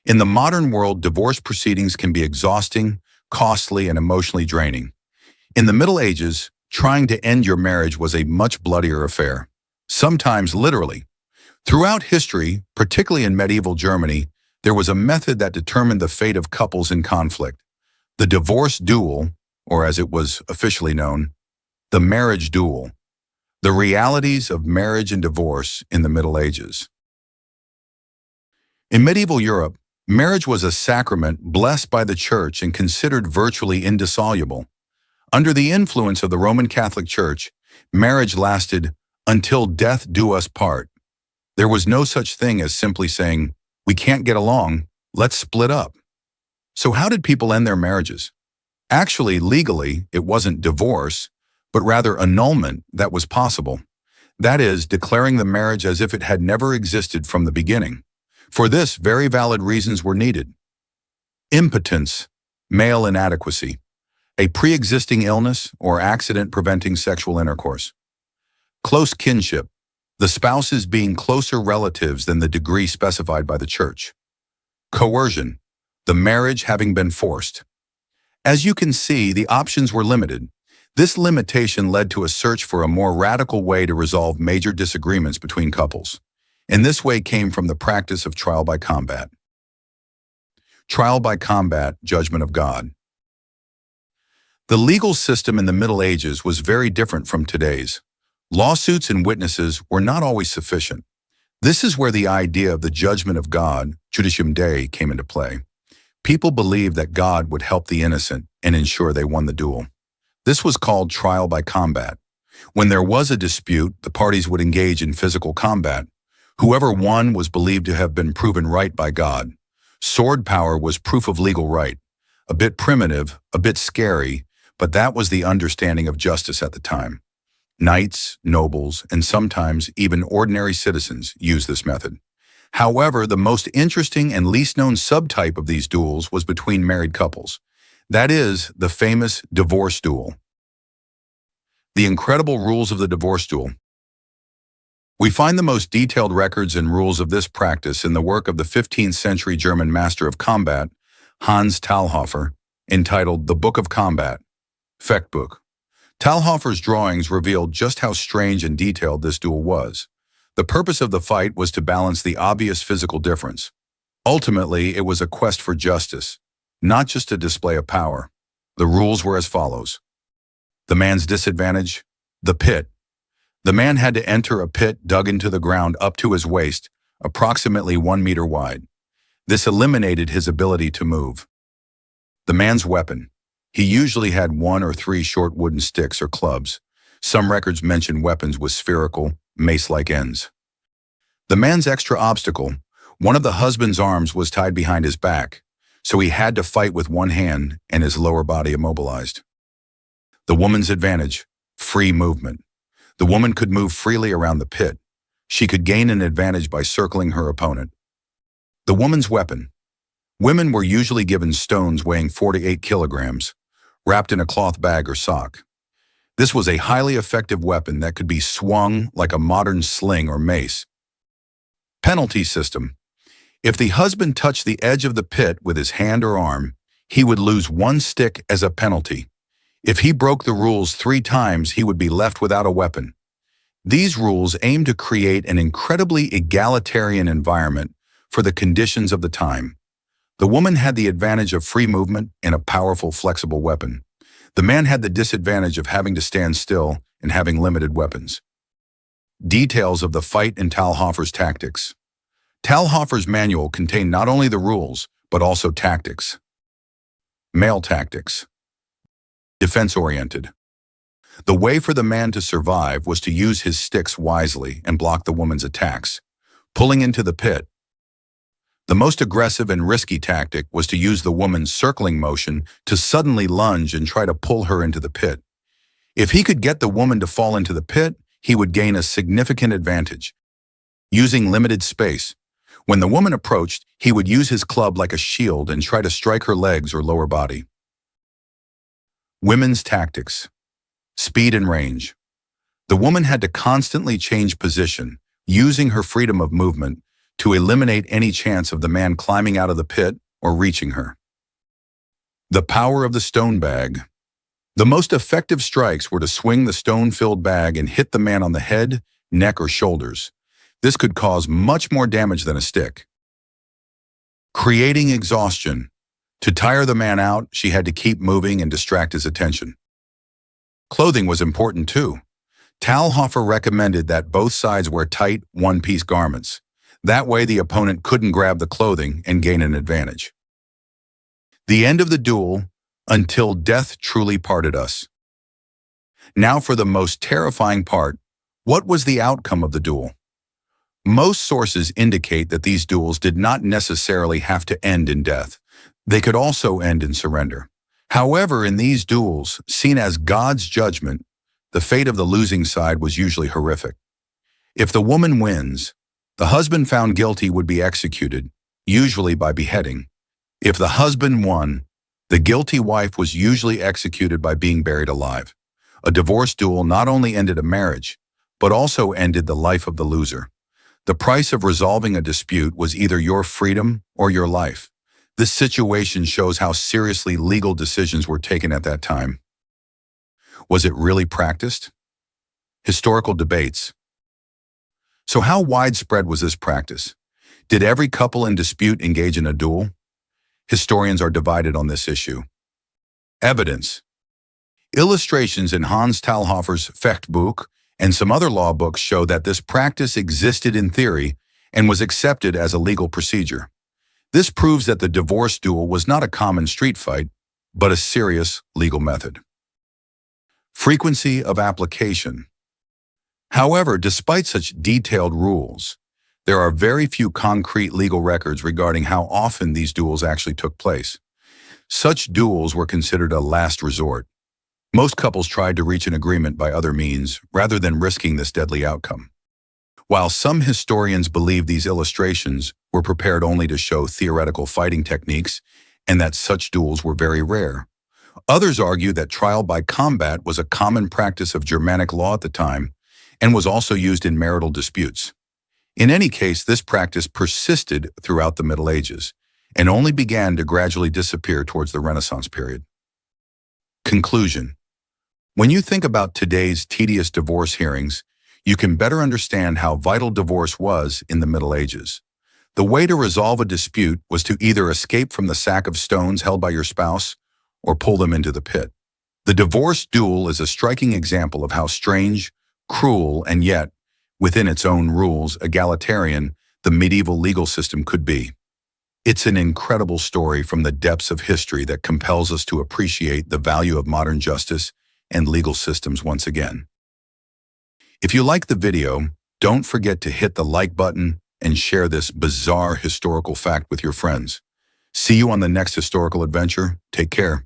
In the modern world, divorce proceedings can be exhausting, costly, and emotionally draining. In the Middle Ages, trying to end your marriage was a much bloodier affair, sometimes literally. Throughout history, particularly in medieval Germany, there was a method that determined the fate of couples in conflict. The divorce duel, or as it was officially known, the marriage duel. The realities of marriage and divorce in the Middle Ages. In medieval Europe, marriage was a sacrament blessed by the Church and considered virtually indissoluble. Under the influence of the Roman Catholic Church, marriage lasted until death do us part. There was no such thing as simply saying, "We can't get along, let's split up." So how did people end their marriages? Actually, legally, it wasn't divorce, but rather annulment that was possible. That is, declaring the marriage as if it had never existed from the beginning. For this, very valid reasons were needed. Impotence, male inadequacy, a pre-existing illness or accident preventing sexual intercourse. Close kinship, the spouses being closer relatives than the degree specified by the Church. Coercion, the marriage having been forced. As you can see, the options were limited. This limitation led to a search for a more radical way to resolve major disagreements between couples. And this way came from the practice of trial by combat. Trial by combat, judgment of God. The legal system in the Middle Ages was very different from today's. Lawsuits and witnesses were not always sufficient. This is where the idea of the judgment of God, Judicium Dei, came into play. People believed that God would help the innocent and ensure they won the duel. This was called trial by combat. When there was a dispute, the parties would engage in physical combat. Whoever won was believed to have been proven right by God. Sword power was proof of legal right. A bit primitive, a bit scary, but that was the understanding of justice at the time. Knights, nobles, and sometimes even ordinary citizens used this method. However, the most interesting and least known subtype of these duels was between married couples. That is, the famous divorce duel. The incredible rules of the divorce duel. We find the most detailed records and rules of this practice in the work of the 15th century German master of combat, Hans Talhoffer, entitled The Book of Combat, Fechtbuch. Talhoffer's drawings revealed just how strange and detailed this duel was. The purpose of the fight was to balance the obvious physical difference. Ultimately, it was a quest for justice, not just a display of power. The rules were as follows. The man's disadvantage, the pit. The man had to enter a pit dug into the ground up to his waist, approximately 1 meter wide. This eliminated his ability to move. The man's weapon. He usually had 1 or 3 short wooden sticks or clubs. Some records mention weapons with spherical, mace-like ends. The man's extra obstacle. One of the husband's arms was tied behind his back, so he had to fight with one hand and his lower body immobilized. The woman's advantage, free movement. The woman could move freely around the pit. She could gain an advantage by circling her opponent. The woman's weapon. Women were usually given stones weighing 4 to 8 kilograms, wrapped in a cloth bag or sock. This was a highly effective weapon that could be swung like a modern sling or mace. Penalty system. If the husband touched the edge of the pit with his hand or arm, he would lose 1 stick as a penalty. If he broke the rules 3 times, he would be left without a weapon. These rules aim to create an incredibly egalitarian environment for the conditions of the time. The woman had the advantage of free movement and a powerful, flexible weapon. The man had the disadvantage of having to stand still and having limited weapons. Details of the fight and Talhoffer's tactics. Talhoffer's manual contained not only the rules, but also tactics. Male tactics. Defense-oriented. The way for the man to survive was to use his sticks wisely and block the woman's attacks, pulling into the pit. The most aggressive and risky tactic was to use the woman's circling motion to suddenly lunge and try to pull her into the pit. If he could get the woman to fall into the pit, he would gain a significant advantage. Using limited space. When the woman approached, he would use his club like a shield and try to strike her legs or lower body. Women's tactics. Speed and range. The woman had to constantly change position, using her freedom of movement to eliminate any chance of the man climbing out of the pit or reaching her. The power of the stone bag. The most effective strikes were to swing the stone-filled bag and hit the man on the head, neck, or shoulders. This could cause much more damage than a stick. Creating exhaustion. To tire the man out, she had to keep moving and distract his attention. Clothing was important too. Talhoffer recommended that both sides wear tight, one-piece garments. That way the opponent couldn't grab the clothing and gain an advantage. The end of the duel, until death truly parted us. Now for the most terrifying part, what was the outcome of the duel? Most sources indicate that these duels did not necessarily have to end in death. They could also end in surrender. However, in these duels, seen as God's judgment, the fate of the losing side was usually horrific. If the woman wins, the husband found guilty would be executed, usually by beheading. If the husband won, the guilty wife was usually executed by being buried alive. A divorce duel not only ended a marriage, but also ended the life of the loser. The price of resolving a dispute was either your freedom or your life. This situation shows how seriously legal decisions were taken at that time. Was it really practiced? Historical debates. So how widespread was this practice? Did every couple in dispute engage in a duel? Historians are divided on this issue. Evidence. Illustrations in Hans Talhoffer's Fechtbuch and some other law books show that this practice existed in theory and was accepted as a legal procedure. This proves that the divorce duel was not a common street fight, but a serious legal method. Frequency of application. However, despite such detailed rules, there are very few concrete legal records regarding how often these duels actually took place. Such duels were considered a last resort. Most couples tried to reach an agreement by other means rather than risking this deadly outcome. While some historians believe these illustrations were prepared only to show theoretical fighting techniques and that such duels were very rare, others argue that trial by combat was a common practice of Germanic law at the time and was also used in marital disputes. In any case, this practice persisted throughout the Middle Ages and only began to gradually disappear towards the Renaissance period. Conclusion. When you think about today's tedious divorce hearings, you can better understand how vital divorce was in the Middle Ages. The way to resolve a dispute was to either escape from the sack of stones held by your spouse or pull them into the pit. The divorce duel is a striking example of how strange, cruel, and yet, within its own rules, egalitarian the medieval legal system could be. It's an incredible story from the depths of history that compels us to appreciate the value of modern justice and legal systems once again. If you like the video, don't forget to hit the like button and share this bizarre historical fact with your friends. See you on the next historical adventure. Take care.